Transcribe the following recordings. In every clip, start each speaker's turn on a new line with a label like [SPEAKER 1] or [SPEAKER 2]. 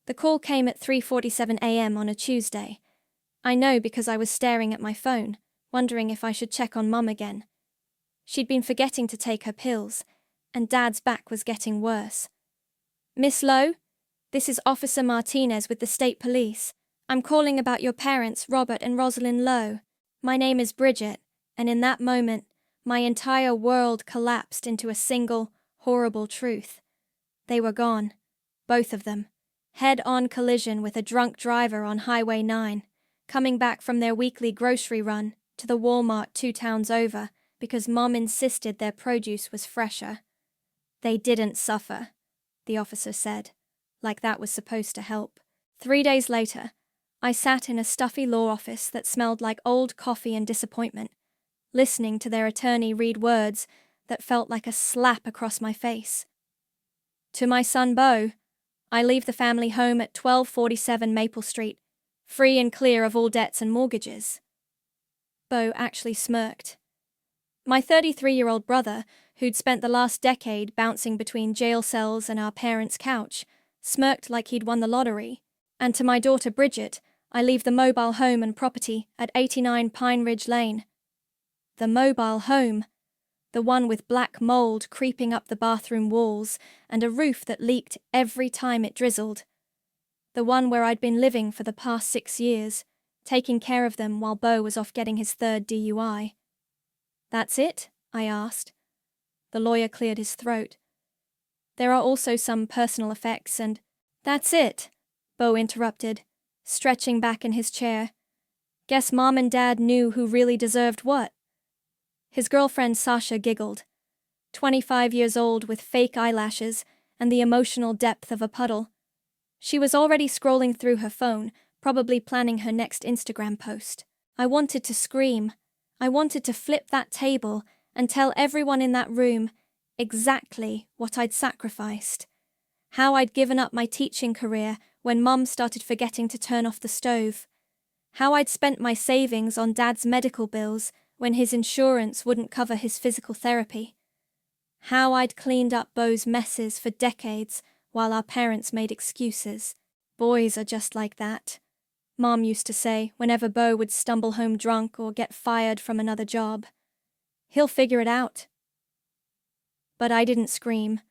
[SPEAKER 1] The call came at 3:47 a.m. on a Tuesday. I know because I was staring at my phone, wondering if I should check on Mum again. She'd been forgetting to take her pills, and Dad's back was getting worse. "Miss Lowe? This is Officer Martinez with the State Police. I'm calling about your parents, Robert and Rosalind Lowe. My name is Bridget," and in that moment, my entire world collapsed into a single, horrible truth. They were gone. Both of them. Head-on collision with a drunk driver on Highway 9, coming back from their weekly grocery run to the Walmart 2 towns over because Mom insisted their produce was fresher. "They didn't suffer," the officer said, like that was supposed to help. 3 days later, I sat in a stuffy law office that smelled like old coffee and disappointment, listening to their attorney read words that felt like a slap across my face. "To my son Beau, I leave the family home at 1247 Maple Street, free and clear of all debts and mortgages." Beau actually smirked. My 33-year-old brother, who'd spent the last decade bouncing between jail cells and our parents' couch, smirked like he'd won the lottery. "And to my daughter Bridget, I leave the mobile home and property at 89 Pine Ridge Lane." The mobile home. The one with black mold creeping up the bathroom walls and a roof that leaked every time it drizzled. The one where I'd been living for the past 6 years, taking care of them while Beau was off getting his 3rd DUI. "That's it?" I asked. The lawyer cleared his throat. "There are also some personal effects and—" "That's it," Beau interrupted, stretching back in his chair. "Guess Mom and Dad knew who really deserved what." His girlfriend Sasha giggled. 25 years old with fake eyelashes and the emotional depth of a puddle. She was already scrolling through her phone, probably planning her next Instagram post. I wanted to scream. I wanted to flip that table and tell everyone in that room exactly what I'd sacrificed. How I'd given up my teaching career when Mum started forgetting to turn off the stove. How I'd spent my savings on Dad's medical bills when his insurance wouldn't cover his physical therapy. How I'd cleaned up Beau's messes for decades while our parents made excuses. "Boys are just like that," Mom used to say whenever Beau would stumble home drunk or get fired from another job. "He'll figure it out." But I didn't scream.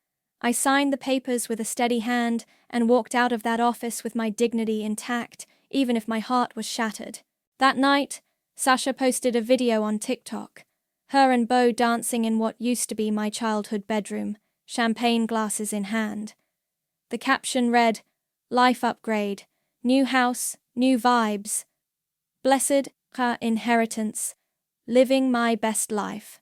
[SPEAKER 1] I signed the papers with a steady hand and walked out of that office with my dignity intact, even if my heart was shattered. That night, Sasha posted a video on TikTok, her and Beau dancing in what used to be my childhood bedroom, champagne glasses in hand. The caption read, "Life upgrade, new house, new vibes. Blessed inheritance, living my best life."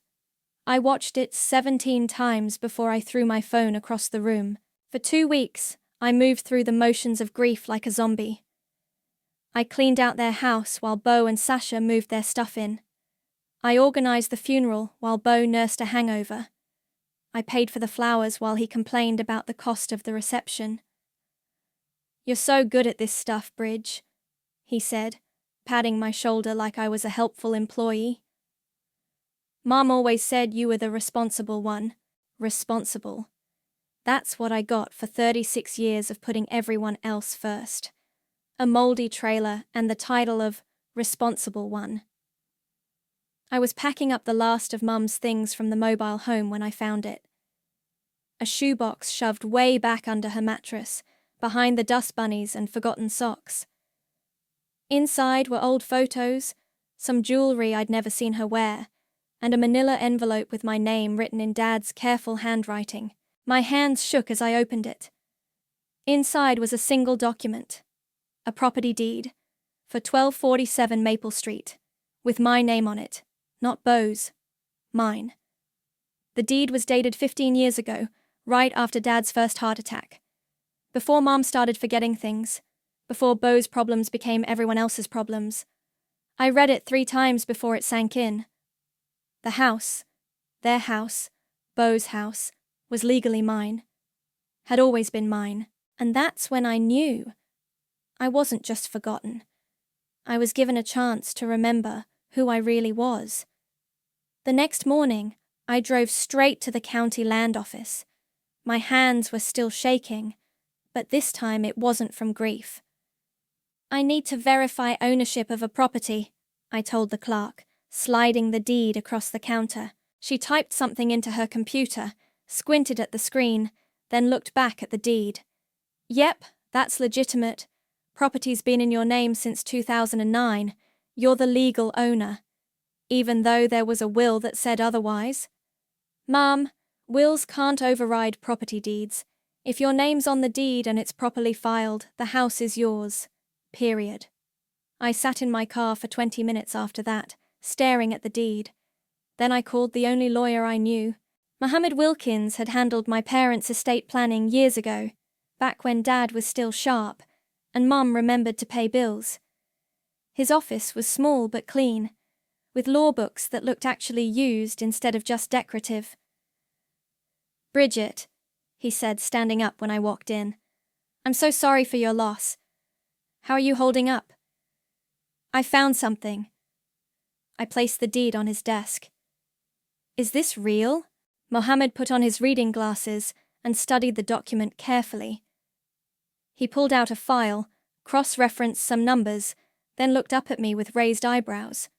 [SPEAKER 1] I watched it 17 times before I threw my phone across the room. For 2 weeks, I moved through the motions of grief like a zombie. I cleaned out their house while Beau and Sasha moved their stuff in. I organized the funeral while Beau nursed a hangover. I paid for the flowers while he complained about the cost of the reception. "You're so good at this stuff, Bridge," he said, patting my shoulder like I was a helpful employee. "Mom always said you were the responsible one." Responsible. That's what I got for 36 years of putting everyone else first. A moldy trailer and the title of Responsible One. I was packing up the last of Mum's things from the mobile home when I found it. A shoebox shoved way back under her mattress, behind the dust bunnies and forgotten socks. Inside were old photos, some jewelry I'd never seen her wear, and a manila envelope with my name written in Dad's careful handwriting. My hands shook as I opened it. Inside was a single document. A property deed, for 1247 Maple Street, with my name on it, not Beau's, mine. The deed was dated 15 years ago, right after Dad's first heart attack. Before Mom started forgetting things, before Beau's problems became everyone else's problems. I read it 3 times before it sank in. The house, their house, Beau's house, was legally mine. Had always been mine. And that's when I knew. I wasn't just forgotten. I was given a chance to remember who I really was. The next morning, I drove straight to the county land office. My hands were still shaking, but this time it wasn't from grief. "I need to verify ownership of a property," I told the clerk, sliding the deed across the counter. She typed something into her computer, squinted at the screen, then looked back at the deed. "Yep, that's legitimate. Property's been in your name since 2009. You're the legal owner, even though there was a will that said otherwise." "Mom, wills can't override property deeds. If your name's on the deed and it's properly filed, the house is yours. Period." I sat in my car for 20 minutes after that, staring at the deed. Then I called the only lawyer I knew. Mohammed Wilkins had handled my parents' estate planning years ago, back when Dad was still sharp, and Mum remembered to pay bills. His office was small but clean, with law books that looked actually used instead of just decorative. "Bridget," he said, standing up when I walked in. "I'm so sorry for your loss. How are you holding up?" "I found something." I placed the deed on his desk. "Is this real?" Mohammed put on his reading glasses and studied the document carefully. He pulled out a file, cross-referenced some numbers, then looked up at me with raised eyebrows.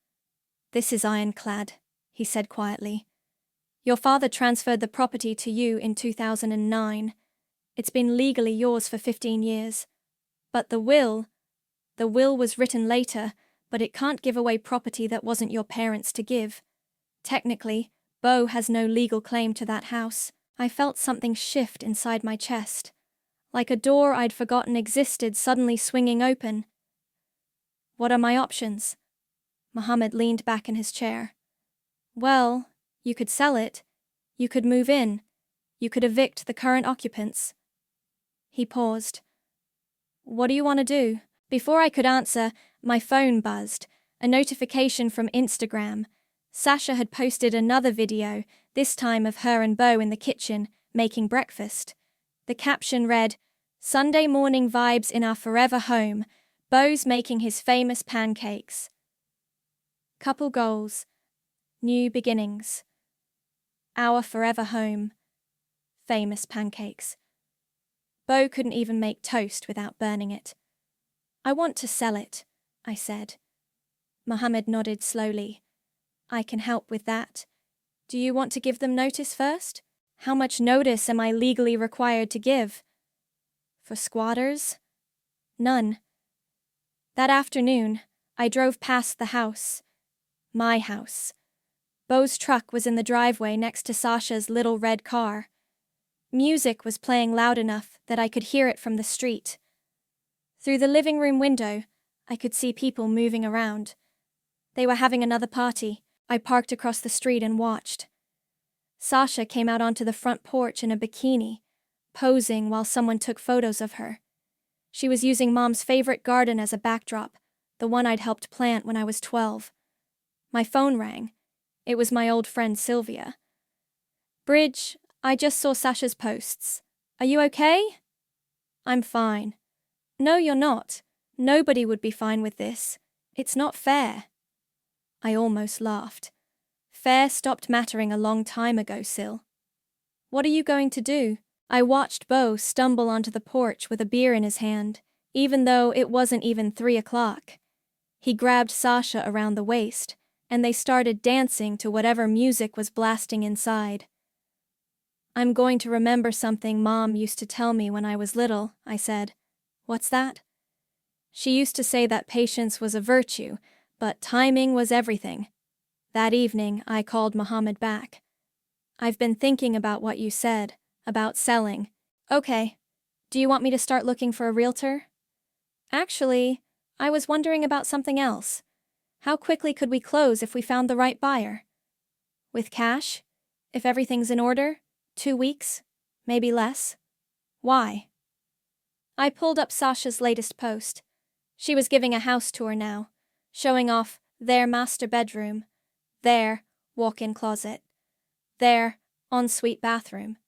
[SPEAKER 1] "This is ironclad," he said quietly. "Your father transferred the property to you in 2009. It's been legally yours for 15 years. But the will was written later, but it can't give away property that wasn't your parents' to give. Technically, Beau has no legal claim to that house." I felt something shift inside my chest, like a door I'd forgotten existed suddenly swinging open. "What are my options?" Mohammed leaned back in his chair. "Well, you could sell it. You could move in. You could evict the current occupants." He paused. "What do you want to do?" Before I could answer, my phone buzzed, a notification from Instagram. Sasha had posted another video, this time of her and Beau in the kitchen, making breakfast. The caption read, "Sunday morning vibes in our forever home. Beau's making his famous pancakes. Couple goals. New beginnings. Our forever home. Famous pancakes." Beau couldn't even make toast without burning it. "I want to sell it," I said. Mohammed nodded slowly. "I can help with that. Do you want to give them notice first? How much notice am I legally required to give?" "For squatters? None." That afternoon, I drove past the house. My house. Beau's truck was in the driveway next to Sasha's little red car. Music was playing loud enough that I could hear it from the street. Through the living room window, I could see people moving around. They were having another party. I parked across the street and watched. Sasha came out onto the front porch in a bikini, posing while someone took photos of her. She was using Mom's favorite garden as a backdrop, the one I'd helped plant when I was 12. My phone rang. It was my old friend Sylvia. "Bridge, I just saw Sasha's posts. Are you okay?" "I'm fine." "No, you're not. Nobody would be fine with this. It's not fair." I almost laughed. Fair stopped mattering a long time ago, Sil. "What are you going to do?" I watched Beau stumble onto the porch with a beer in his hand, even though it wasn't even 3 o'clock. He grabbed Sasha around the waist, and they started dancing to whatever music was blasting inside. "I'm going to remember something Mom used to tell me when I was little," I said. "What's that?" "She used to say that patience was a virtue, but timing was everything." That evening, I called Mohammed back. "I've been thinking about what you said, about selling." "Okay. Do you want me to start looking for a realtor?" "Actually, I was wondering about something else. How quickly could we close if we found the right buyer?" "With cash? If everything's in order? 2 weeks? Maybe less." "Why?" I pulled up Sasha's latest post. She was giving a house tour now, showing off their master bedroom, their walk-in closet, their ensuite bathroom.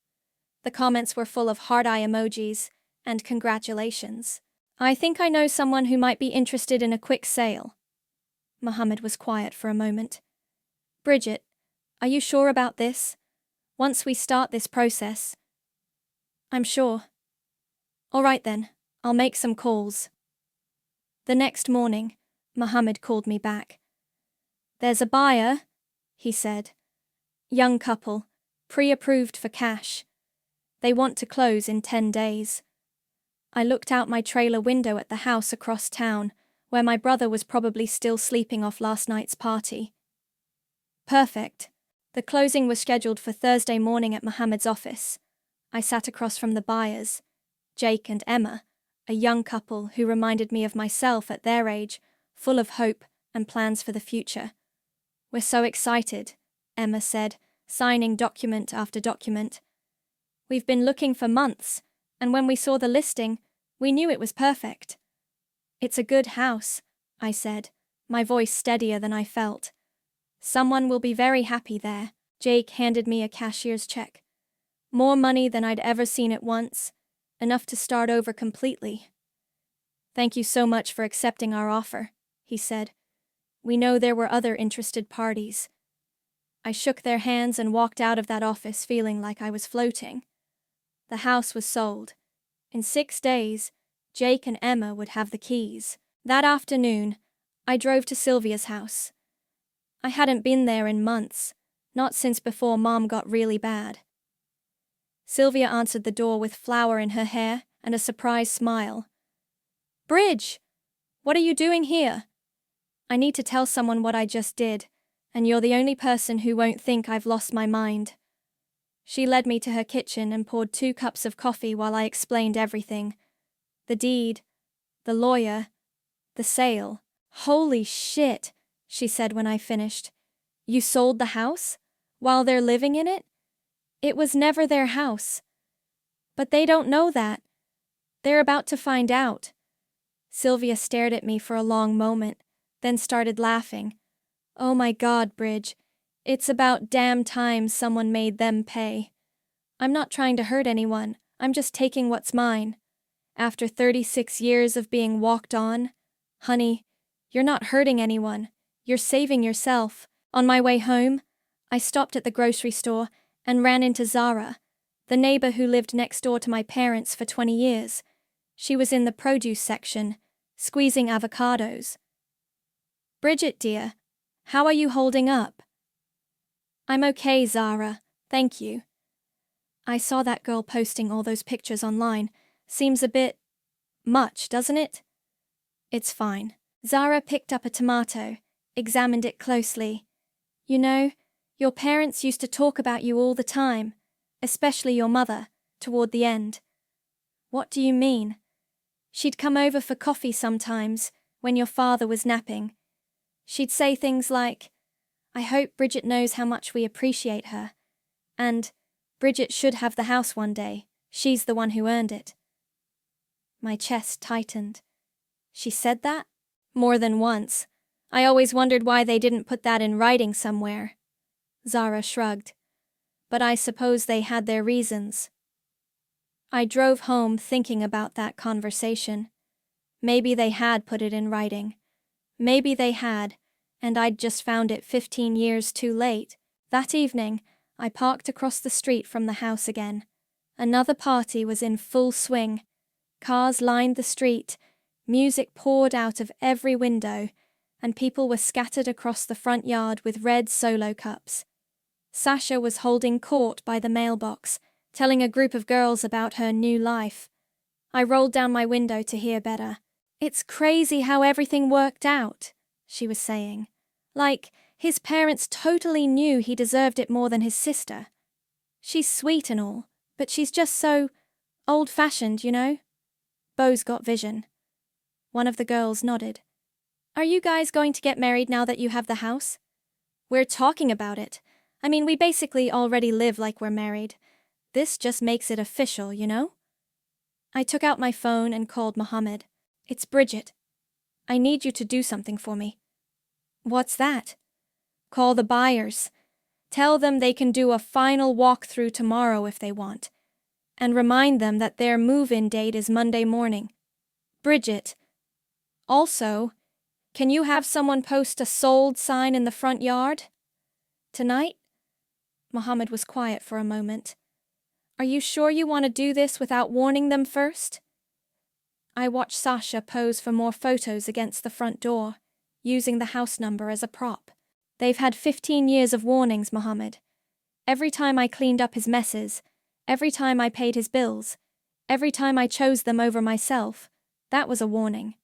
[SPEAKER 1] The comments were full of heart-eye emojis and congratulations. "I think I know someone who might be interested in a quick sale." Mohammed was quiet for a moment. "Bridget, are you sure about this? Once we start this process..." "I'm sure." All right then, I'll make some calls. The next morning, Mohammed called me back. There's a buyer, he said. Young couple, pre-approved for cash. They want to close in 10 days. I looked out my trailer window at the house across town, where my brother was probably still sleeping off last night's party. Perfect. The closing was scheduled for Thursday morning at Mohammed's office. I sat across from the buyers, Jake and Emma, a young couple who reminded me of myself at their age, full of hope and plans for the future. We're so excited, Emma said, signing document after document. We've been looking for months, and when we saw the listing, we knew it was perfect. It's a good house, I said, my voice steadier than I felt. Someone will be very happy there. Jake handed me a cashier's check. More money than I'd ever seen at once, enough to start over completely. Thank you so much for accepting our offer, he said. We know there were other interested parties. I shook their hands and walked out of that office feeling like I was floating. The house was sold. In 6 days, Jake and Emma would have the keys. That afternoon, I drove to Sylvia's house. I hadn't been there in months, not since before Mom got really bad. Sylvia answered the door with flour in her hair and a surprised smile. Bridge! What are you doing here? I need to tell someone what I just did, and you're the only person who won't think I've lost my mind. She led me to her kitchen and poured 2 cups of coffee while I explained everything. The deed, the lawyer, the sale. Holy shit, she said when I finished. You sold the house? While they're living in it? It was never their house. But they don't know that. They're about to find out. Sylvia stared at me for a long moment, then started laughing. Oh my God, Bridge. It's about damn time someone made them pay. I'm not trying to hurt anyone, I'm just taking what's mine. After 36 years of being walked on, honey, you're not hurting anyone, you're saving yourself. On my way home, I stopped at the grocery store and ran into Zara, the neighbor who lived next door to my parents for 20 years. She was in the produce section, squeezing avocados. Bridget, dear, how are you holding up? I'm okay, Zara, thank you. I saw that girl posting all those pictures online. Seems a bit much, doesn't it? It's fine. Zara picked up a tomato, examined it closely. You know, your parents used to talk about you all the time, especially your mother, toward the end. What do you mean? She'd come over for coffee sometimes, when your father was napping. She'd say things like, I hope Bridget knows how much we appreciate her. And, Bridget should have the house one day. She's the one who earned it. My chest tightened. She said that? More than once. I always wondered why they didn't put that in writing somewhere. Zara shrugged. But I suppose they had their reasons. I drove home thinking about that conversation. Maybe they had put it in writing. Maybe they had, and I'd just found it 15 years too late. That evening, I parked across the street from the house again. Another party was in full swing. Cars lined the street, music poured out of every window, and people were scattered across the front yard with red Solo cups. Sasha was holding court by the mailbox, telling a group of girls about her new life. I rolled down my window to hear better. It's crazy how everything worked out, she was saying. Like, his parents totally knew he deserved it more than his sister. She's sweet and all, but she's just so old-fashioned, you know? Beau's got vision. One of the girls nodded. Are you guys going to get married now that you have the house? We're talking about it. I mean, we basically already live like we're married. This just makes it official, you know? I took out my phone and called Mohammed. It's Bridget. I need you to do something for me. What's that? Call the buyers. Tell them they can do a final walkthrough tomorrow if they want. And remind them that their move-in date is Monday morning. Bridget. Also, can you have someone post a sold sign in the front yard? Tonight? Mohammed was quiet for a moment. Are you sure you want to do this without warning them first? I watched Sasha pose for more photos against the front door, using the house number as a prop. They've had 15 years of warnings, Mohammed. Every time I cleaned up his messes, every time I paid his bills, every time I chose them over myself, that was a warning.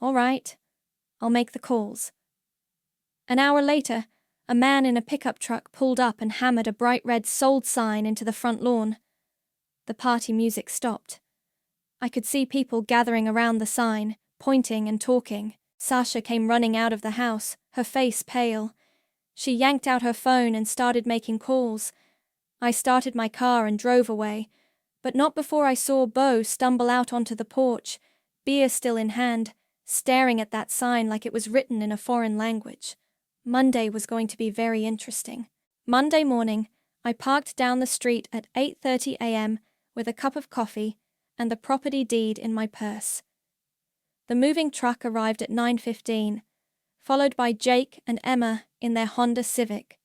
[SPEAKER 1] All right, I'll make the calls. An hour later, a man in a pickup truck pulled up and hammered a bright red "Sold" sign into the front lawn. The party music stopped. I could see people gathering around the sign, pointing and talking. Sasha came running out of the house, her face pale. She yanked out her phone and started making calls. I started my car and drove away, but not before I saw Bo stumble out onto the porch, beer still in hand, staring at that sign like it was written in a foreign language. Monday was going to be very interesting. Monday morning, I parked down the street at 8:30 a.m. with a cup of coffee and the property deed in my purse. The moving truck arrived at 9:15, followed by Jake and Emma in their Honda Civic.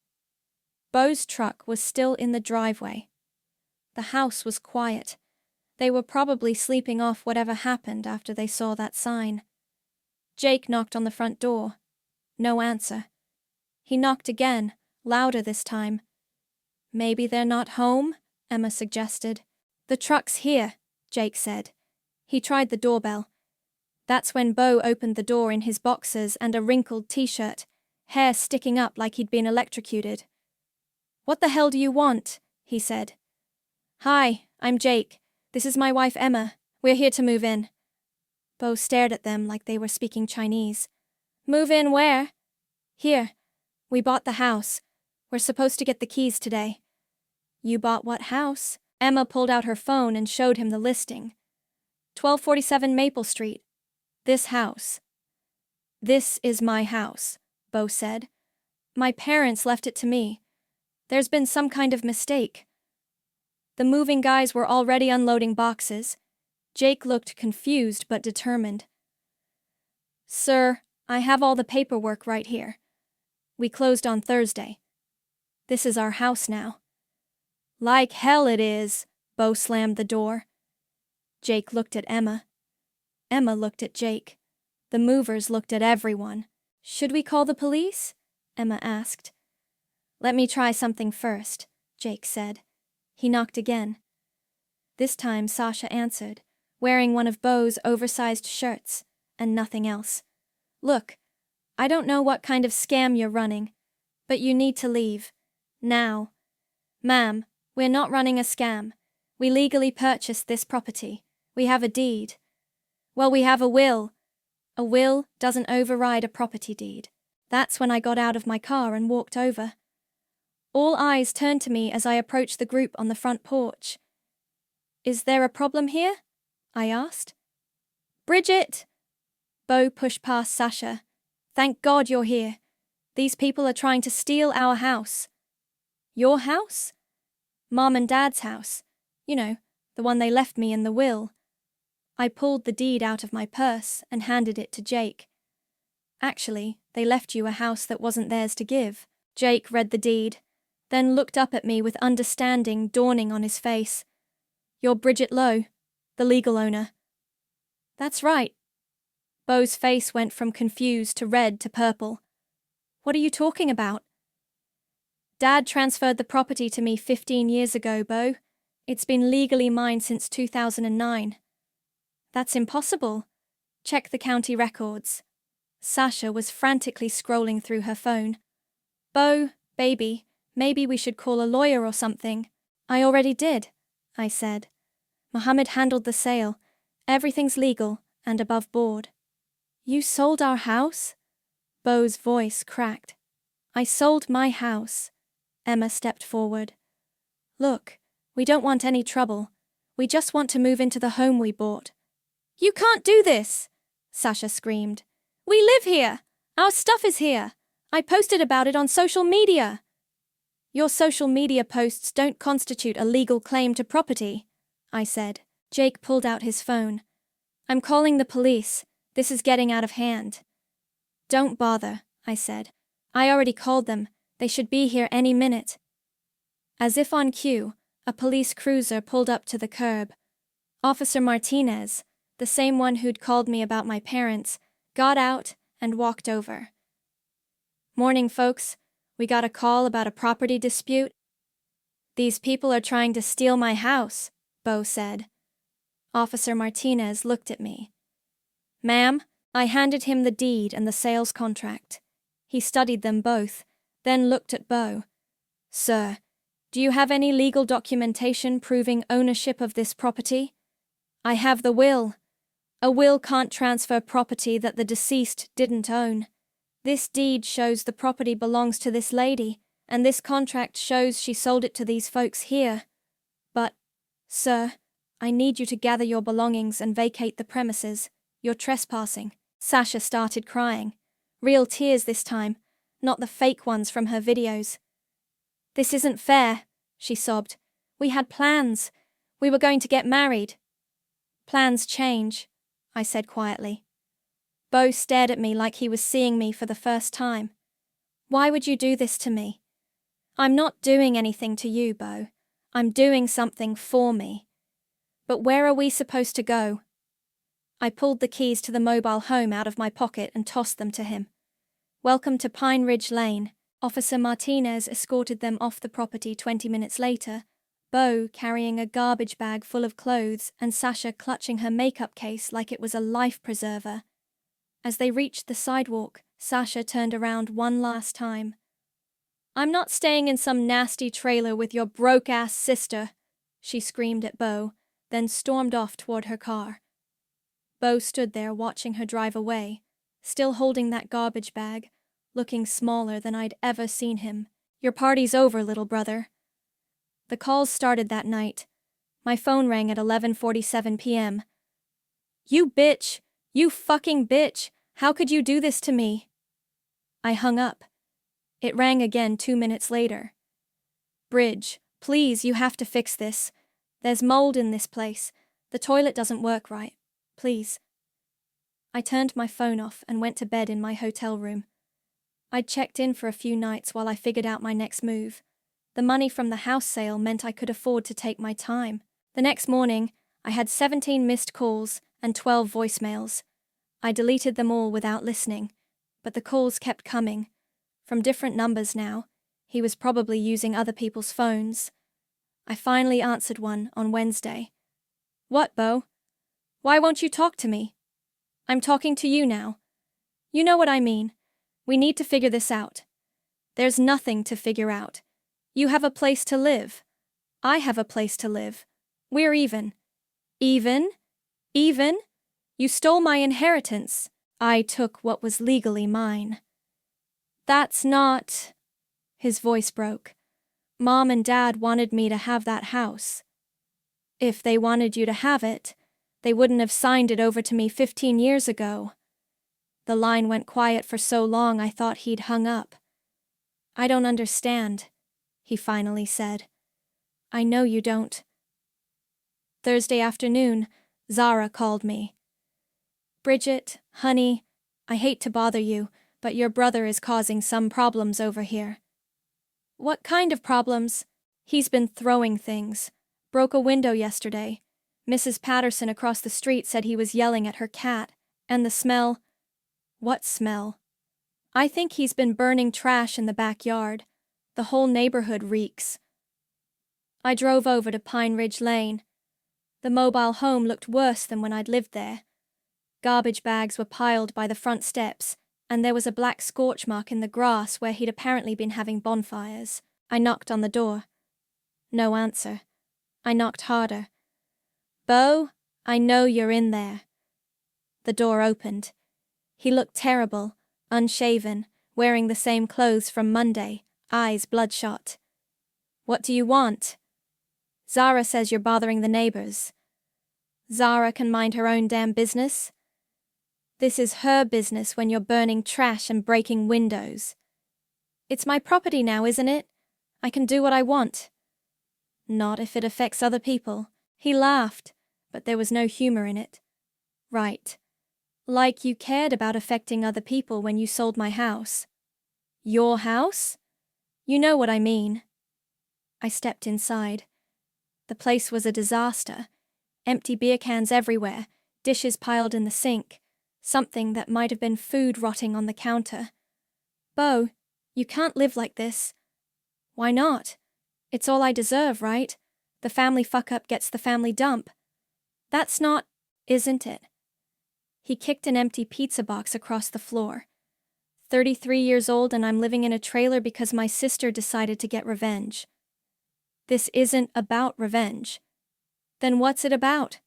[SPEAKER 1] Bo's truck was still in the driveway. The house was quiet. They were probably sleeping off whatever happened after they saw that sign. Jake knocked on the front door. No answer. He knocked again, louder this time. "Maybe they're not home," Emma suggested. "The truck's here," Jake said. He tried the doorbell. That's when Bo opened the door in his boxers and a wrinkled t-shirt, hair sticking up like he'd been electrocuted. "What the hell do you want?" he said. "Hi, I'm Jake. This is my wife Emma. We're here to move in." Bo stared at them like they were speaking Chinese. "Move in where?" "Here. We bought the house. We're supposed to get the keys today." "You bought what house?" Emma pulled out her phone and showed him the listing. 1247 Maple Street. This house. "This is my house," Bo said. "My parents left it to me. There's been some kind of mistake." The moving guys were already unloading boxes. Jake looked confused but determined. "Sir, I have all the paperwork right here. We closed on Thursday. This is our house now." "Like hell it is," Bo slammed the door. Jake looked at Emma. Emma looked at Jake. The movers looked at everyone. "Should we call the police?" Emma asked. "Let me try something first," Jake said. He knocked again. This time Sasha answered, wearing one of Bo's oversized shirts, and nothing else. "Look, I don't know what kind of scam you're running, but you need to leave. Now." "Ma'am, we're not running a scam. We legally purchased this property. We have a deed." "Well, we have a will." "A will doesn't override a property deed." That's when I got out of my car and walked over. All eyes turned to me as I approached the group on the front porch. "Is there a problem here?" I asked. "Bridget!" Bo pushed past Sasha. "Thank God you're here. These people are trying to steal our house." "Your house?" "Mom and Dad's house. You know, the one they left me in the will." I pulled the deed out of my purse and handed it to Jake. "Actually, they left you a house that wasn't theirs to give." Jake read the deed, then looked up at me with understanding dawning on his face. "You're Bridget Lowe, the legal owner." "That's right." Bo's face went from confused to red to purple. "What are you talking about?" "Dad transferred the property to me 15 years ago, Bo. It's been legally mine since 2009. "That's impossible. Check the county records." Sasha was frantically scrolling through her phone. "Bo, baby, maybe we should call a lawyer or something." "I already did," I said. "Mohammed handled the sale. Everything's legal and above board." "You sold our house?" Bo's voice cracked. "I sold my house." Emma stepped forward. "Look, we don't want any trouble. We just want to move into the home we bought." "You can't do this!" Sasha screamed. "We live here! Our stuff is here! I posted about it on social media!" "Your social media posts don't constitute a legal claim to property," I said. Jake pulled out his phone. "I'm calling the police. This is getting out of hand." "Don't bother," I said. "I already called them. They should be here any minute." As if on cue, a police cruiser pulled up to the curb. "Officer Martinez, the same one who'd called me about my parents, got out and walked over. "Morning, folks. We got a call about a property dispute." "These people are trying to steal my house," Bo said. Officer Martinez looked at me. "Ma'am," I handed him the deed and the sales contract. He studied them both, then looked at Bo. "Sir, do you have any legal documentation proving ownership of this property?" "I have the will. A will can't transfer property that the deceased didn't own. This deed shows the property belongs to this lady, and this contract shows she sold it to these folks here. But, sir, I need you to gather your belongings and vacate the premises. You're trespassing." Sasha started crying. Real tears this time, not the fake ones from her videos. "This isn't fair," she sobbed. "We had plans. We were going to get married." "Plans change," I said quietly. Bo stared at me like he was seeing me for the first time. "Why would you do this to me?" "I'm not doing anything to you, Bo. I'm doing something for me." "But where are we supposed to go?" I pulled the keys to the mobile home out of my pocket and tossed them to him. "Welcome to Pine Ridge Lane." Officer Martinez escorted them off the property 20 minutes later, Bo carrying a garbage bag full of clothes and Sasha clutching her makeup case like it was a life preserver. As they reached the sidewalk, Sasha turned around one last time. "I'm not staying in some nasty trailer with your broke-ass sister," she screamed at Bo, then stormed off toward her car. Bo stood there watching her drive away, still holding that garbage bag, looking smaller than I'd ever seen him. "Your party's over, little brother." The calls started that night. My phone rang at 11:47 p.m. "You bitch! You fucking bitch! How could you do this to me?" I hung up. It rang again 2 minutes later. "Bridge, please, you have to fix this. There's mold in this place. The toilet doesn't work right. Please." I turned my phone off and went to bed in my hotel room. I'd checked in for a few nights while I figured out my next move. The money from the house sale meant I could afford to take my time. The next morning, I had 17 missed calls and 12 voicemails. I deleted them all without listening, but the calls kept coming. From different numbers now. He was probably using other people's phones. I finally answered one on Wednesday. "What, Bo? Why won't you talk to me?" "I'm talking to you now. You know what I mean. We need to figure this out." "There's nothing to figure out. You have a place to live. I have a place to live. We're even." "Even? Even? You stole my inheritance." "I took what was legally mine." "That's not..." His voice broke. "Mom and Dad wanted me to have that house." "If they wanted you to have it, they wouldn't have signed it over to me 15 years ago." The line went quiet for so long I thought he'd hung up. "I don't understand," he finally said. "I know you don't." Thursday afternoon, Zara called me. "Bridget, honey, I hate to bother you, but your brother is causing some problems over here." "What kind of problems?" "He's been throwing things. Broke a window yesterday. Mrs. Patterson across the street said he was yelling at her cat, and the smell..." "What smell?" "I think he's been burning trash in the backyard. The whole neighborhood reeks." I drove over to Pine Ridge Lane. The mobile home looked worse than when I'd lived there. Garbage bags were piled by the front steps, and there was a black scorch mark in the grass where he'd apparently been having bonfires. I knocked on the door. No answer. I knocked harder. "Bo, I know you're in there." The door opened. He looked terrible, unshaven, wearing the same clothes from Monday, eyes bloodshot. "What do you want?" "Zara says you're bothering the neighbors." "Zara can mind her own damn business." "This is her business when you're burning trash and breaking windows." "It's my property now, isn't it? I can do what I want." "Not if it affects other people." He laughed, but there was no humor in it. "Right. Like you cared about affecting other people when you sold my house." "Your house?" "You know what I mean." I stepped inside. The place was a disaster. Empty beer cans everywhere, dishes piled in the sink, something that might have been food rotting on the counter. Bo, you can't live like this. Why not? It's all I deserve, right? The family fuck-up gets the family dump. That's not, isn't it? He kicked an empty pizza box across the floor. 33 years old and I'm living in a trailer because my sister decided to get revenge. This isn't about revenge. Then what's it about?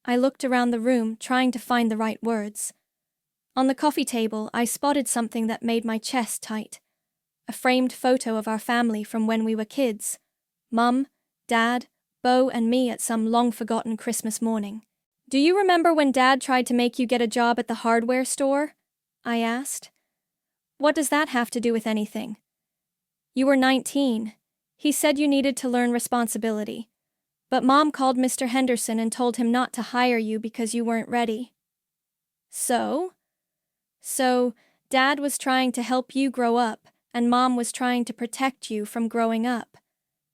[SPEAKER 1] I looked around the room, trying to find the right words. On the coffee table, I spotted something that made my chest tight. A framed photo of our family from when we were kids. Mum, Dad, Bo, and me at some long-forgotten Christmas morning. Do you remember when Dad tried to make you get a job at the hardware store? I asked. What does that have to do with anything? You were 19. He said you needed to learn responsibility. But Mom called Mr. Henderson and told him not to hire you because you weren't ready. So, Dad was trying to help you grow up, and Mom was trying to protect you from growing up.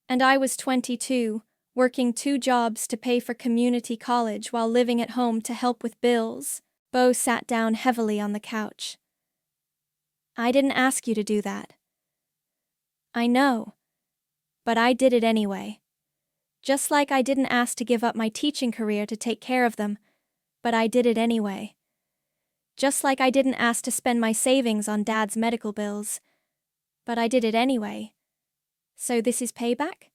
[SPEAKER 1] And I was 22, working 2 jobs to pay for community college while living at home to help with bills. Bo sat down heavily on the couch. I didn't ask you to do that. I know. But I did it anyway. Just like I didn't ask to give up my teaching career to take care of them, but I did it anyway. Just like I didn't ask to spend my savings on Dad's medical bills, but I did it anyway. So this is payback?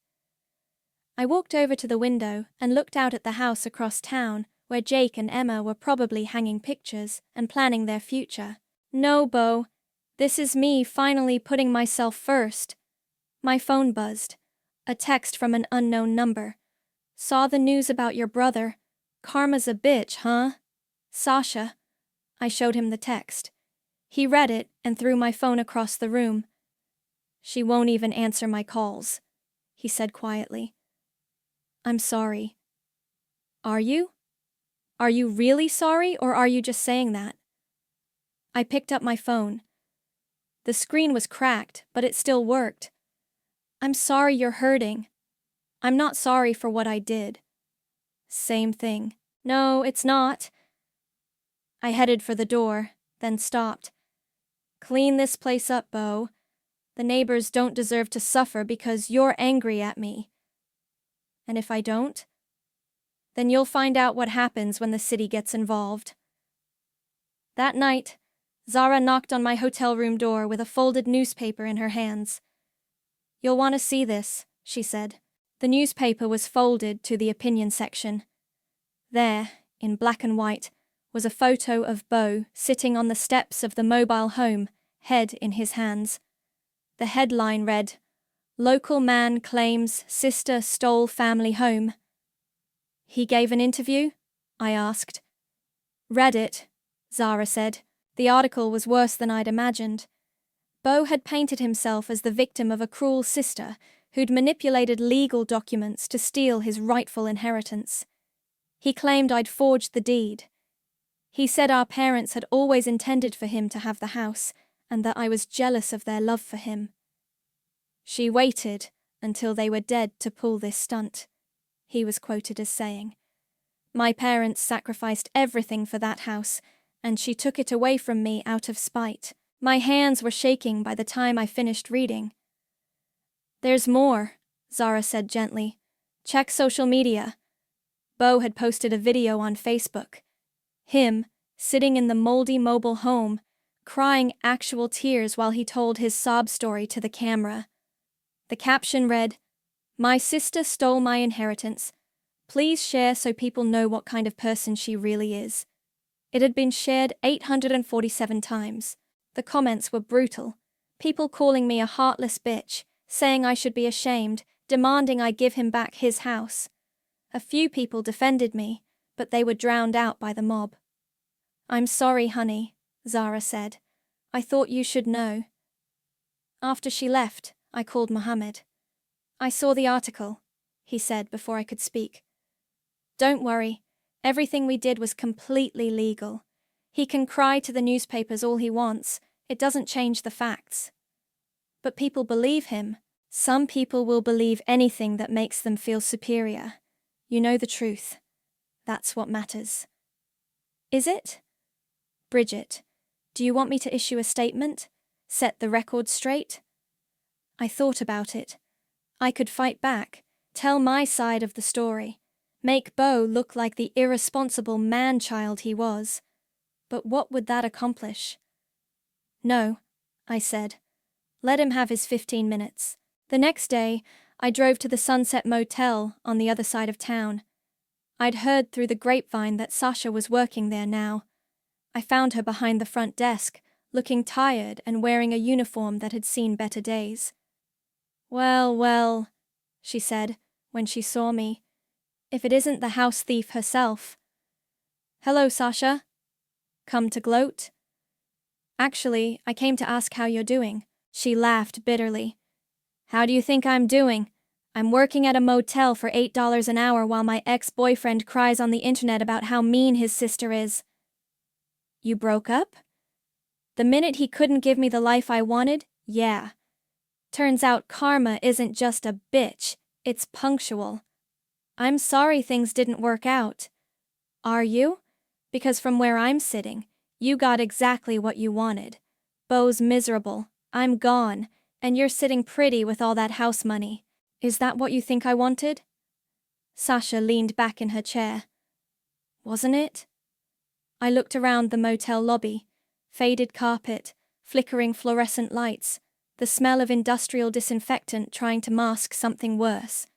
[SPEAKER 1] I walked over to the window and looked out at the house across town where Jake and Emma were probably hanging pictures and planning their future. No, Bo. This is me finally putting myself first. My phone buzzed. A text from an unknown number. Saw the news about your brother. Karma's a bitch, huh? Sasha. I showed him the text. He read it and threw my phone across the room. She won't even answer my calls, he said quietly. I'm sorry. Are you? Are you really sorry, or are you just saying that? I picked up my phone. The screen was cracked, but it still worked. I'm sorry you're hurting. I'm not sorry for what I did. Same thing. No, it's not. I headed for the door, then stopped. Clean this place up, Bo. The neighbors don't deserve to suffer because you're angry at me. And if I don't, then you'll find out what happens when the city gets involved. That night, Zara knocked on my hotel room door with a folded newspaper in her hands. You'll want to see this, she said. The newspaper was folded to the opinion section. There, in black and white, was a photo of Bo sitting on the steps of the mobile home, head in his hands. The headline read, Local man claims sister stole family home. He gave an interview? I asked. Read it, Zara said. The article was worse than I'd imagined. Bo had painted himself as the victim of a cruel sister who'd manipulated legal documents to steal his rightful inheritance. He claimed I'd forged the deed. He said our parents had always intended for him to have the house, and that I was jealous of their love for him. She waited until they were dead to pull this stunt, he was quoted as saying. My parents sacrificed everything for that house, and she took it away from me out of spite. My hands were shaking by the time I finished reading. There's more, Zara said gently. Check social media. Bo had posted a video on Facebook. Him, sitting in the moldy mobile home, crying actual tears while he told his sob story to the camera. The caption read, My sister stole my inheritance. Please share so people know what kind of person she really is. It had been shared 847 times. The comments were brutal. People calling me a heartless bitch, saying I should be ashamed, demanding I give him back his house. A few people defended me, but they were drowned out by the mob. I'm sorry, honey, Zara said. I thought you should know. After she left, I called Mohammed. I saw the article, he said before I could speak. Don't worry, everything we did was completely legal. He can cry to the newspapers all he wants, it doesn't change the facts. But people believe him. Some people will believe anything that makes them feel superior. You know the truth. That's what matters. Is it? Bridget, do you want me to issue a statement? Set the record straight? I thought about it. I could fight back, tell my side of the story, make Beau look like the irresponsible man-child he was. But what would that accomplish? No, I said. Let him have his 15 minutes. The next day, I drove to the Sunset Motel on the other side of town. I'd heard through the grapevine that Sasha was working there now. I found her behind the front desk, looking tired and wearing a uniform that had seen better days. Well, well, she said, when she saw me. If it isn't the house thief herself. Hello, Sasha. Come to gloat? Actually, I came to ask how you're doing. She laughed bitterly. How do you think I'm doing? I'm working at a motel for $8 an hour while my ex-boyfriend cries on the internet about how mean his sister is. You broke up? The minute he couldn't give me the life I wanted, yeah. Turns out karma isn't just a bitch, it's punctual. I'm sorry things didn't work out. Are you? Because from where I'm sitting, you got exactly what you wanted. Beau's miserable, I'm gone, and you're sitting pretty with all that house money. Is that what you think I wanted? Sasha leaned back in her chair. Wasn't it? I looked around the motel lobby. Faded carpet, flickering fluorescent lights, the smell of industrial disinfectant trying to mask something worse.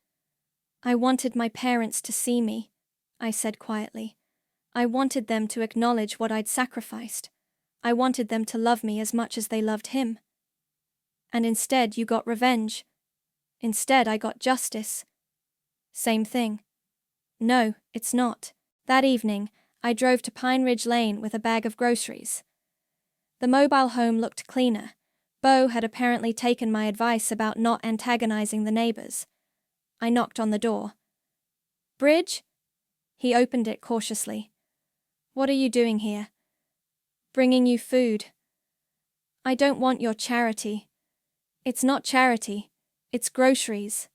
[SPEAKER 1] I wanted my parents to see me, I said quietly. I wanted them to acknowledge what I'd sacrificed. I wanted them to love me as much as they loved him. And instead you got revenge. Instead I got justice. Same thing. No, it's not. That evening, I drove to Pine Ridge Lane with a bag of groceries. The mobile home looked cleaner. Beau had apparently taken my advice about not antagonizing the neighbors. I knocked on the door. Bridge? He opened it cautiously. What are you doing here? Bringing you food. I don't want your charity. It's not charity. It's groceries.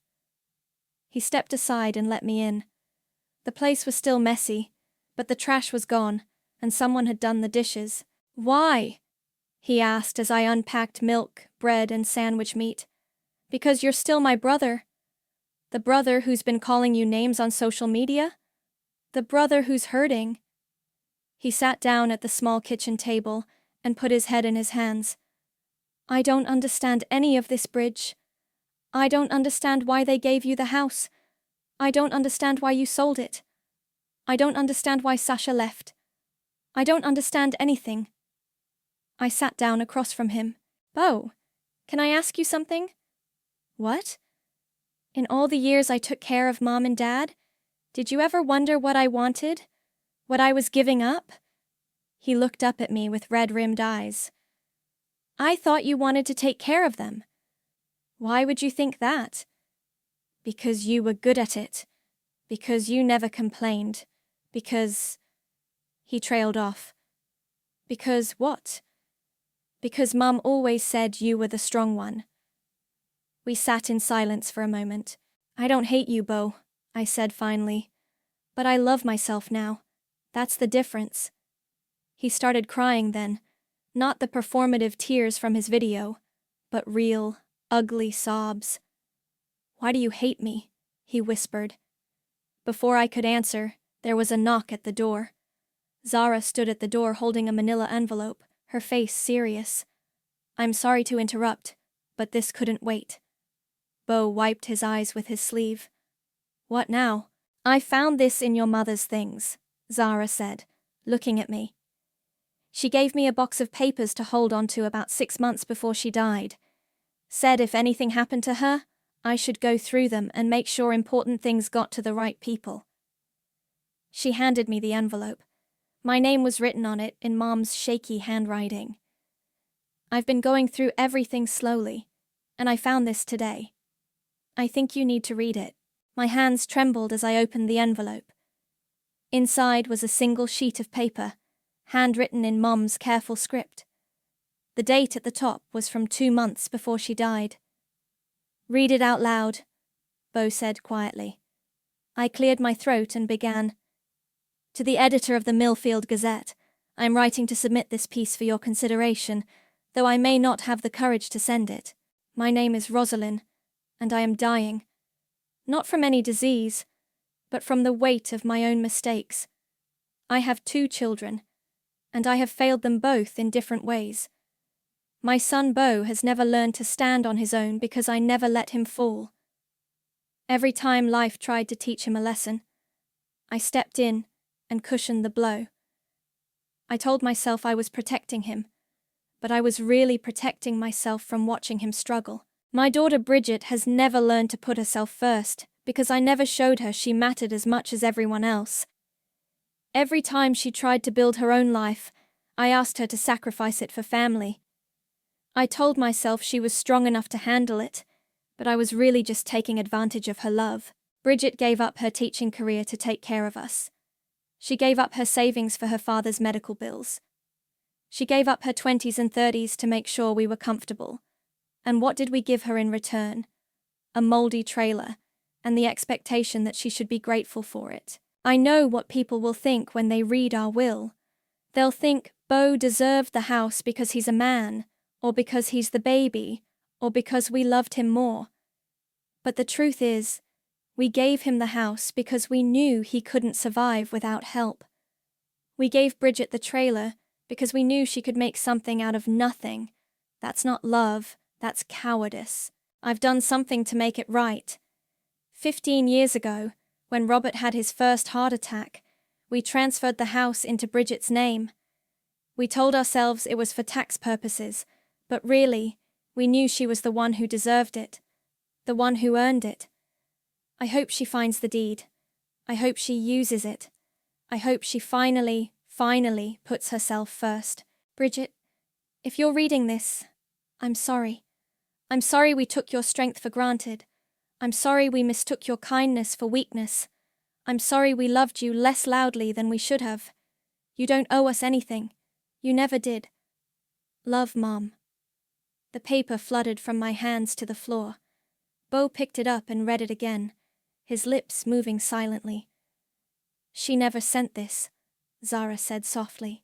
[SPEAKER 1] He stepped aside and let me in. The place was still messy, but the trash was gone, and someone had done the dishes. Why? He asked as I unpacked milk, bread, and sandwich meat. Because you're still my brother. The brother who's been calling you names on social media? The brother who's hurting. He sat down at the small kitchen table and put his head in his hands. I don't understand any of this, Bridge. I don't understand why they gave you the house. I don't understand why you sold it. I don't understand why Sasha left. I don't understand anything. I sat down across from him. Beau, can I ask you something? What? In all the years I took care of Mom and Dad, did you ever wonder what I wanted? What I was giving up? He looked up at me with red-rimmed eyes. I thought you wanted to take care of them. Why would you think that? Because you were good at it. Because you never complained. Because... He trailed off. Because what? Because Mum always said you were the strong one. We sat in silence for a moment. I don't hate you, Beau, I said finally. But I love myself now. That's the difference. He started crying then. Not the performative tears from his video, but real, ugly sobs. Why do you hate me? He whispered. Before I could answer, there was a knock at the door. Zara stood at the door holding a manila envelope, her face serious. I'm sorry to interrupt, but this couldn't wait. Beau wiped his eyes with his sleeve. What now? I found this in your mother's things, Zara said, looking at me. She gave me a box of papers to hold on to about 6 months before she died. Said if anything happened to her, I should go through them and make sure important things got to the right people. She handed me the envelope. My name was written on it in Mom's shaky handwriting. I've been going through everything slowly, and I found this today. I think you need to read it. My hands trembled as I opened the envelope. Inside was a single sheet of paper, handwritten in Mom's careful script. The date at the top was from 2 months before she died. Read it out loud, Beau said quietly. I cleared my throat and began. To the editor of the Millfield Gazette, I am writing to submit this piece for your consideration, though I may not have the courage to send it. My name is Rosalind, and I am dying. Not from any disease, but from the weight of my own mistakes. I have 2 children, and I have failed them both in different ways. My son Beau has never learned to stand on his own because I never let him fall. Every time life tried to teach him a lesson, I stepped in and cushioned the blow. I told myself I was protecting him, but I was really protecting myself from watching him struggle. My daughter Bridget has never learned to put herself first because I never showed her she mattered as much as everyone else. Every time she tried to build her own life, I asked her to sacrifice it for family. I told myself she was strong enough to handle it, but I was really just taking advantage of her love. Bridget gave up her teaching career to take care of us. She gave up her savings for her father's medical bills. She gave up her 20s and 30s to make sure we were comfortable. And what did we give her in return? A moldy trailer, and the expectation that she should be grateful for it. I know what people will think when they read our will. They'll think Beau deserved the house because he's a man, or because he's the baby, or because we loved him more. But the truth is, we gave him the house because we knew he couldn't survive without help. We gave Bridget the trailer because we knew she could make something out of nothing. That's not love, that's cowardice. I've done something to make it right. 15 years ago, when Robert had his first heart attack, we transferred the house into Bridget's name. We told ourselves it was for tax purposes, but really, we knew she was the one who deserved it, the one who earned it. I hope she finds the deed. I hope she uses it. I hope she finally puts herself first. Bridget, if you're reading this, I'm sorry. I'm sorry we took your strength for granted. I'm sorry we mistook your kindness for weakness. I'm sorry we loved you less loudly than we should have. You don't owe us anything. You never did. Love, Mom. The paper fluttered from my hands to the floor. Beau picked it up and read it again, his lips moving silently. She never sent this, Zara said softly.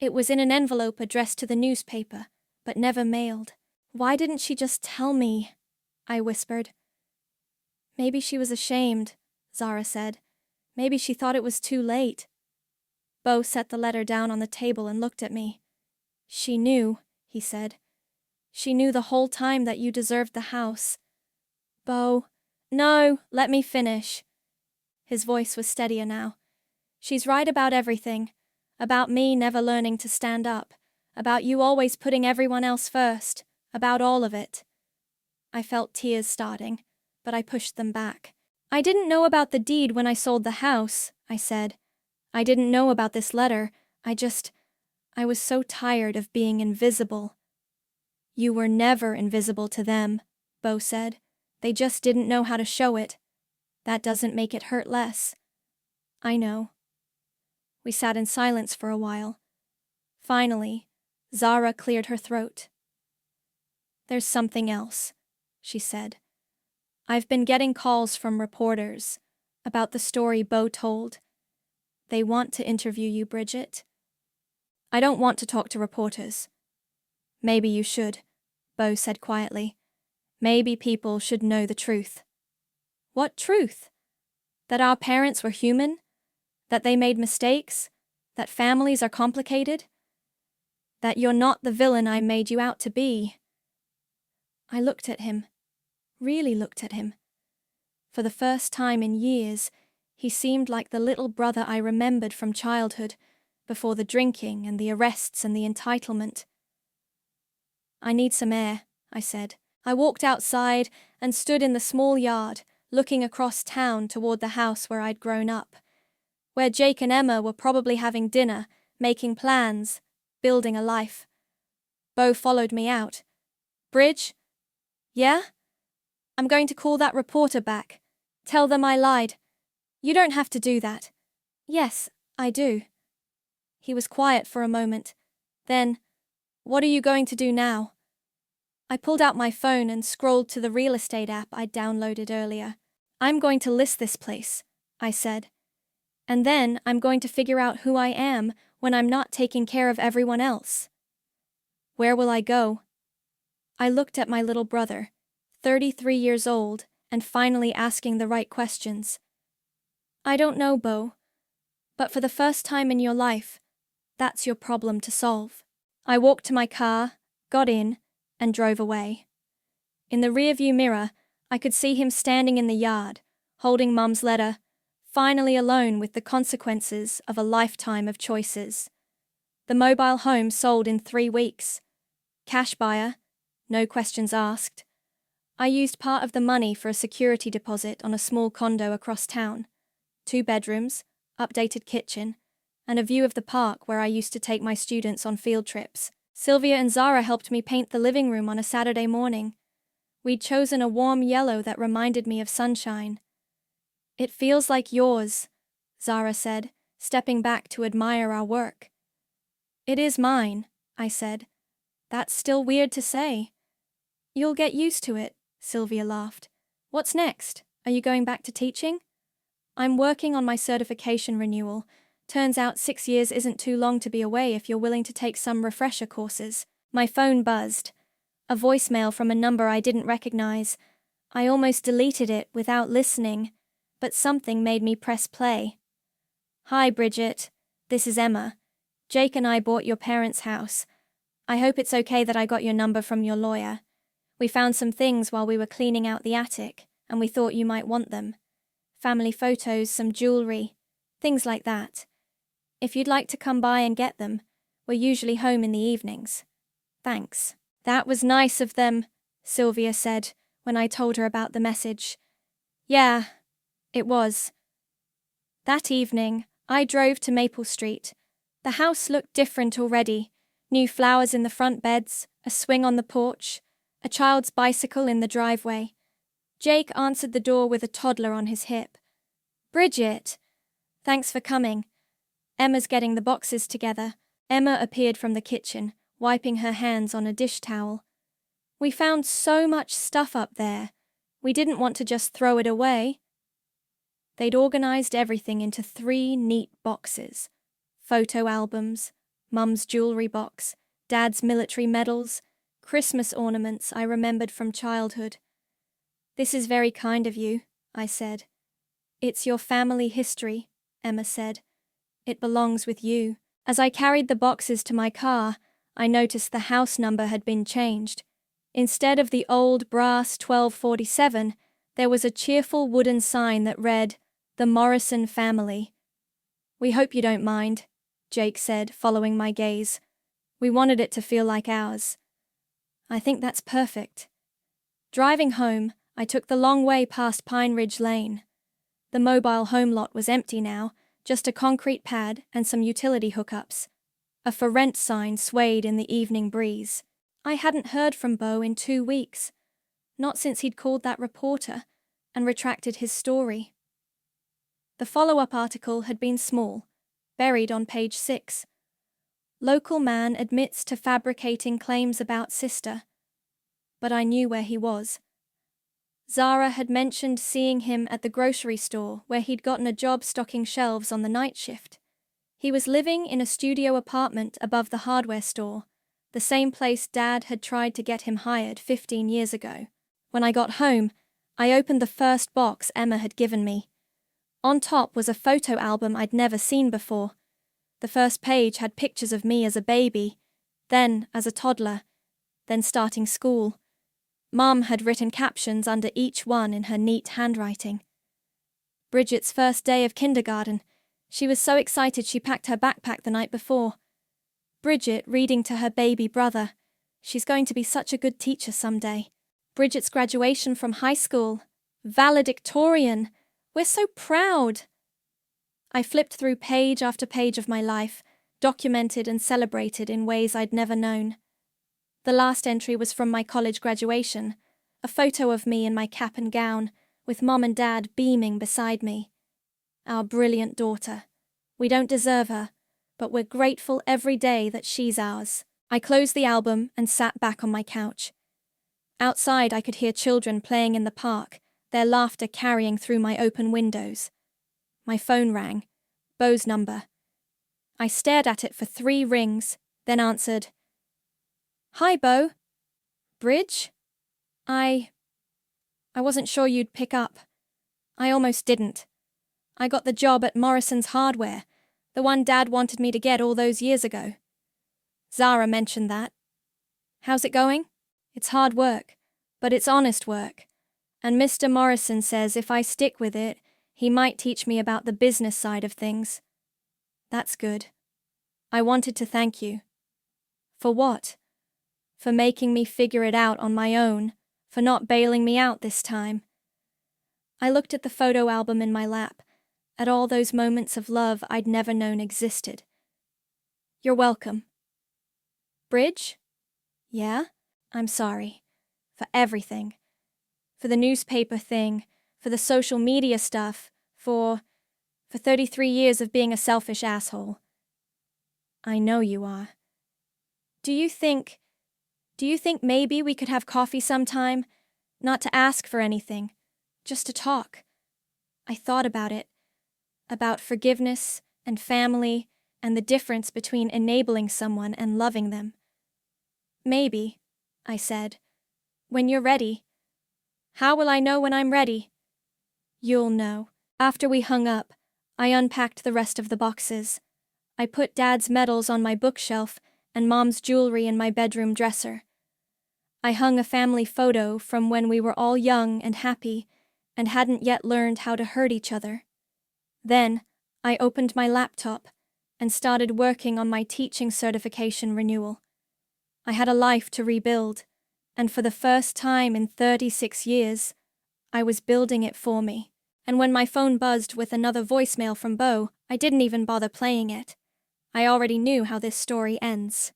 [SPEAKER 1] It was in an envelope addressed to the newspaper, but never mailed. Why didn't she just tell me? I whispered. Maybe she was ashamed, Zara said. Maybe she thought it was too late. Beau set the letter down on the table and looked at me. She knew, he said. She knew the whole time that you deserved the house. Beau, no, let me finish. His voice was steadier now. She's right about everything. About me never learning to stand up. About you always putting everyone else first. About all of it. I felt tears starting, but I pushed them back. I didn't know about the deed when I sold the house, I said. I didn't know about this letter. I was so tired of being invisible. You were never invisible to them, Beau said. They just didn't know how to show it. That doesn't make it hurt less. I know. We sat in silence for a while. Finally, Zara cleared her throat. There's something else, she said. I've been getting calls from reporters about the story Beau told. They want to interview you, Bridget. I don't want to talk to reporters. Maybe you should, Beau said quietly. Maybe people should know the truth. What truth? That our parents were human? That they made mistakes? That families are complicated? That you're not the villain I made you out to be? I looked at him, really looked at him. For the first time in years, he seemed like the little brother I remembered from childhood, before the drinking and the arrests and the entitlement. I need some air, I said. I walked outside and stood in the small yard, looking across town toward the house where I'd grown up, where Jake and Emma were probably having dinner, making plans, building a life. Beau followed me out. Bridge? Yeah? I'm going to call that reporter back. Tell them I lied. You don't have to do that. Yes, I do. He was quiet for a moment. Then, what are you going to do now? I pulled out my phone and scrolled to the real estate app I'd downloaded earlier. I'm going to list this place, I said. And then I'm going to figure out who I am when I'm not taking care of everyone else. Where will I go? I looked at my little brother, 33 years old, and finally asking the right questions. I don't know, Bo. But for the first time in your life, that's your problem to solve. I walked to my car, got in, and drove away. In the rearview mirror, I could see him standing in the yard, holding Mum's letter, finally alone with the consequences of a lifetime of choices. The mobile home sold in 3 weeks. Cash buyer, no questions asked. I used part of the money for a security deposit on a small condo across town. 2 bedrooms, updated kitchen, and a view of the park where I used to take my students on field trips. Sylvia and Zara helped me paint the living room on a Saturday morning. We'd chosen a warm yellow that reminded me of sunshine. It feels like yours, Zara said, stepping back to admire our work. It is mine, I said. That's still weird to say. You'll get used to it, Sylvia laughed. What's next? Are you going back to teaching? I'm working on my certification renewal. Turns out 6 years isn't too long to be away if you're willing to take some refresher courses. My phone buzzed. A voicemail from a number I didn't recognize. I almost deleted it without listening, but something made me press play. Hi, Bridget. This is Emma. Jake and I bought your parents' house. I hope it's okay that I got your number from your lawyer. We found some things while we were cleaning out the attic, and we thought you might want them. Family photos, some jewelry, things like that. If you'd like to come by and get them, we're usually home in the evenings. Thanks. That was nice of them, Sylvia said when I told her about the message. Yeah, it was. That evening, I drove to Maple Street. The house looked different already. New flowers in the front beds, a swing on the porch, a child's bicycle in the driveway. Jake answered the door with a toddler on his hip. Bridget! Thanks for coming. Emma's getting the boxes together. Emma appeared from the kitchen, wiping her hands on a dish towel. We found so much stuff up there. We didn't want to just throw it away. They'd organized everything into 3 neat boxes. Photo albums, Mum's jewelry box, Dad's military medals, Christmas ornaments I remembered from childhood. This is very kind of you, I said. It's your family history, Emma said. It belongs with you. As I carried the boxes to my car, I noticed the house number had been changed. Instead of the old brass 1247, there was a cheerful wooden sign that read, The Morrison Family. We hope you don't mind, Jake said, following my gaze. We wanted it to feel like ours. I think that's perfect. Driving home, I took the long way past Pine Ridge Lane. The mobile home lot was empty now, just a concrete pad and some utility hookups. A for rent sign swayed in the evening breeze. I hadn't heard from Bo in 2 weeks, not since he'd called that reporter and retracted his story. The follow-up article had been small, buried on page 6. Local man admits to fabricating claims about sister. But I knew where he was. Zara had mentioned seeing him at the grocery store where he'd gotten a job stocking shelves on the night shift. He was living in a studio apartment above the hardware store, the same place Dad had tried to get him hired 15 years ago. When I got home, I opened the first box Emma had given me. On top was a photo album I'd never seen before. The first page had pictures of me as a baby, then as a toddler, then starting school. Mum had written captions under each one in her neat handwriting. Bridget's first day of kindergarten. She was so excited she packed her backpack the night before. Bridget reading to her baby brother. She's going to be such a good teacher someday. Bridget's graduation from high school. Valedictorian. We're so proud. I flipped through page after page of my life, documented and celebrated in ways I'd never known. The last entry was from my college graduation, a photo of me in my cap and gown, with Mom and Dad beaming beside me. Our brilliant daughter. We don't deserve her, but we're grateful every day that she's ours. I closed the album and sat back on my couch. Outside I could hear children playing in the park, their laughter carrying through my open windows. My phone rang. Beau's number. I stared at it for 3 rings, then answered. Hi, Beau. Bridge? I wasn't sure you'd pick up. I almost didn't. I got the job at Morrison's Hardware, the one Dad wanted me to get all those years ago. Zara mentioned that. How's it going? It's hard work, but it's honest work. And Mr. Morrison says if I stick with it, he might teach me about the business side of things. That's good. I wanted to thank you. For what? For making me figure it out on my own, for not bailing me out this time. I looked at the photo album in my lap, at all those moments of love I'd never known existed. You're welcome. Bridge? Yeah? I'm sorry. For everything. For the newspaper thing, for the social media stuff, for 33 years of being a selfish asshole. I know you are. Do you think maybe we could have coffee sometime? Not to ask for anything, just to talk. I thought about it. About forgiveness and family and the difference between enabling someone and loving them. Maybe, I said, when you're ready. How will I know when I'm ready? You'll know. After we hung up, I unpacked the rest of the boxes. I put Dad's medals on my bookshelf and Mom's jewelry in my bedroom dresser. I hung a family photo from when we were all young and happy and hadn't yet learned how to hurt each other. Then, I opened my laptop and started working on my teaching certification renewal. I had a life to rebuild, and for the first time in 36 years, I was building it for me. And when my phone buzzed with another voicemail from Beau, I didn't even bother playing it. I already knew how this story ends.